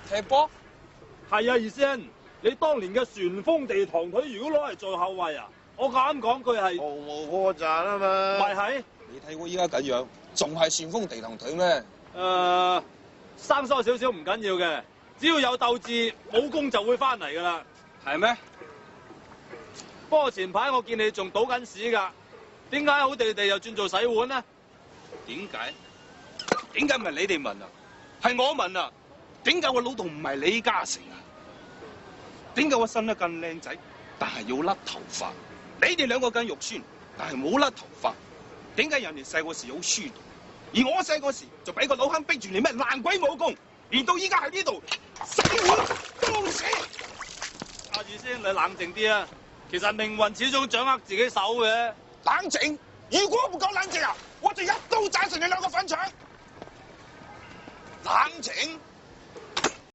踢波？係啊，二師兄，你當年嘅旋風地堂腿，如果攞嚟做後衛啊，我敢講句係毫無破綻啊嘛。咪係？你睇我依家咁樣，仲係旋風地堂腿咩？生疏少少唔緊要嘅，只要有鬥志，武功就會翻嚟噶啦。係咩？不過前排我見你仲倒緊屎㗎，點解好地地又轉做洗碗呢？點解？點解唔係你哋問啊？係我問啊！點解我老豆唔係李嘉誠啊？點解我生得咁靚仔，但係要甩頭髮？你哋兩個咁肉酸，但係冇甩頭髮。點解人哋細個時好書讀，而我細個時就俾個老坑逼住練咩爛鬼武功，練到依家喺呢度洗碗當死。阿二師兄，你冷靜啲啊！其實命運始終掌握自己手嘅。冷靜！如果唔夠冷靜啊，我就一刀斬成你兩個粉腸。冷靜！